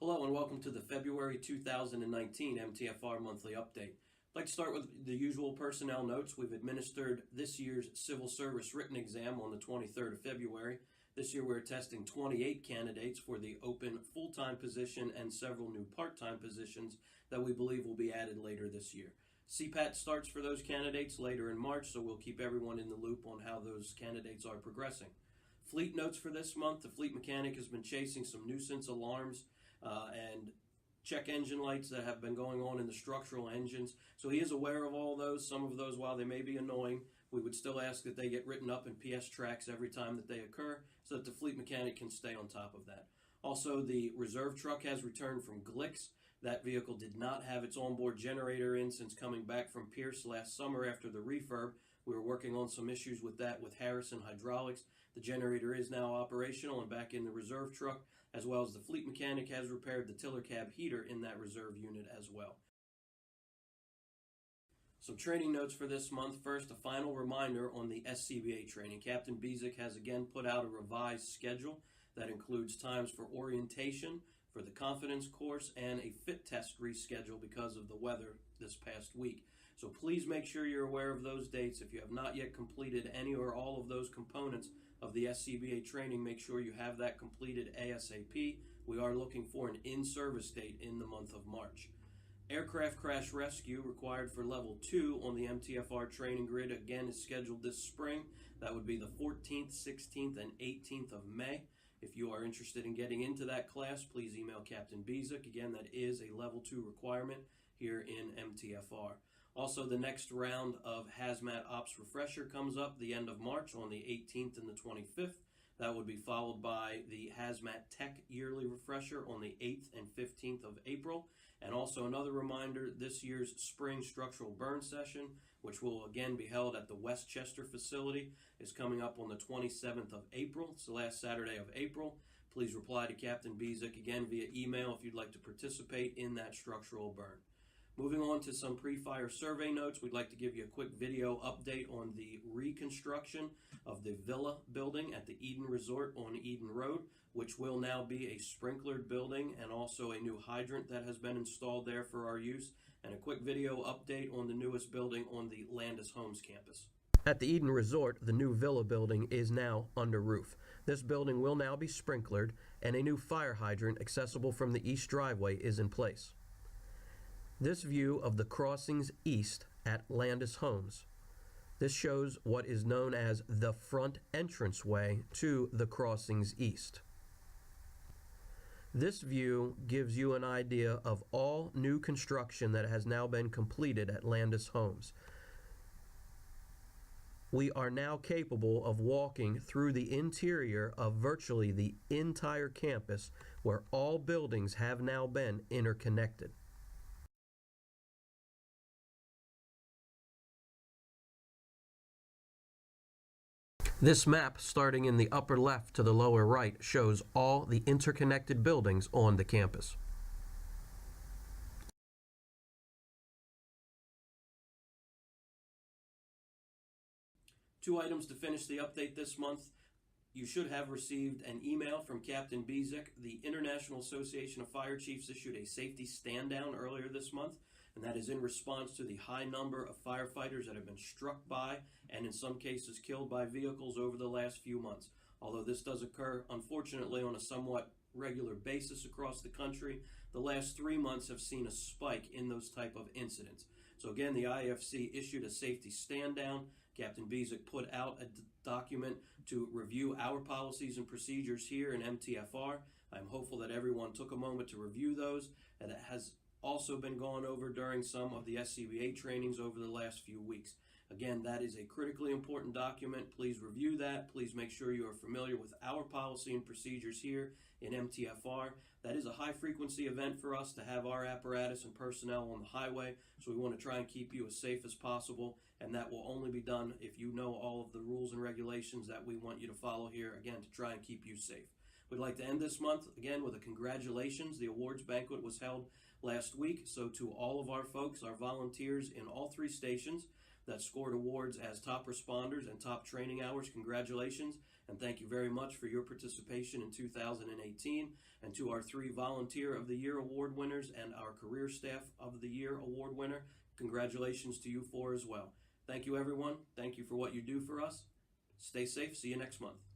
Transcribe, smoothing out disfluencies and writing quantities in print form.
Hello and welcome to the February 2019 MTFR Monthly Update. I'd like to start with the usual personnel notes. We've administered this year's Civil Service written exam on the 23rd of February. This year we're testing 28 candidates for the open full-time position and several new part-time positions that we believe will be added later this year. CPAT starts for those candidates later in March, so we'll keep everyone in the loop on how those candidates are progressing. Fleet notes for this month. The fleet mechanic has been chasing some nuisance alarms and check engine lights that have been going on in the structural engines. So he is aware of all those. Some of those, while they may be annoying, we would still ask that they get written up in PS tracks every time that they occur so that the fleet mechanic can stay on top of that. Also, the reserve truck has returned from Glicks. That vehicle did not have its onboard generator in since coming back from Pierce last summer after the refurb. We were working on some issues with that with Harrison Hydraulics. The generator is now operational and back in the reserve truck, as well as the fleet mechanic has repaired the tiller cab heater in that reserve unit as well. Some training notes for this month. First, a final reminder on the SCBA training. Captain Bezic has again put out a revised schedule that includes times for orientation, for the confidence course, and a fit test reschedule because of the weather this past week. So please make sure you're aware of those dates. If you have not yet completed any or all of those components of the SCBA training, make sure you have that completed ASAP. We are looking for an in-service date in the month of March. Aircraft crash rescue required for level 2 on the MTFR training grid again is scheduled this spring. That would be the 14th, 16th, and 18th of May. If you are interested in getting into that class, please email Captain Bezic. Again, that is a level 2 requirement here in MTFR. Also, the next round of Hazmat Ops Refresher comes up the end of March on the 18th and the 25th. That would be followed by the Hazmat Tech Yearly Refresher on the 8th and 15th of April. And also another reminder, this year's Spring Structural Burn Session, which will again be held at the Westchester facility, is coming up on the 27th of April. It's the last Saturday of April. Please reply to Captain Bezic again via email if you'd like to participate in that structural burn. Moving on to some pre-fire survey notes, we'd like to give you a quick video update on the reconstruction of the Villa building at the Eden Resort on Eden Road, which will now be a sprinklered building and also a new hydrant that has been installed there for our use, and a quick video update on the newest building on the Landis Homes campus. At the Eden Resort, the new Villa building is now under roof. This building will now be sprinklered, and a new fire hydrant accessible from the east driveway is in place. This view of the crossings east at Landis Homes. This shows what is known as the front entranceway to the crossings east. This view gives you an idea of all new construction that has now been completed at Landis Homes. We are now capable of walking through the interior of virtually the entire campus, where all buildings have now been interconnected. This map, starting in the upper left to the lower right, shows all the interconnected buildings on the campus. Two items to finish the update this month. You should have received an email from Captain Bezic. The International Association of Fire Chiefs issued a safety stand-down earlier this month, and that is in response to the high number of firefighters that have been struck by and in some cases killed by vehicles over the last few months. Although this does occur, unfortunately, on a somewhat regular basis across the country, the last 3 months have seen a spike in those type of incidents. So again, the IFC issued a safety stand-down. Captain Bezic put out a document to review our policies and procedures here in MTFR. I'm hopeful that everyone took a moment to review those, and it has also been gone over during some of the SCBA trainings over the last few weeks. Again, that is a critically important document. Please review that. Please make sure you are familiar with our policy and procedures here in MTFR. That is a high-frequency event for us to have our apparatus and personnel on the highway, so we want to try and keep you as safe as possible, and that will only be done if you know all of the rules and regulations that we want you to follow here, again, to try and keep you safe. We'd like to end this month, again, with a congratulations. The awards banquet was held last week, so to all of our folks, our volunteers in all 3 stations, that scored awards as top responders and top training hours. Congratulations, and thank you very much for your participation in 2018. And to our 3 Volunteer of the Year award winners and our Career Staff of the Year award winner, congratulations to you 4 as well. Thank you, everyone. Thank you for what you do for us. Stay safe. See you next month.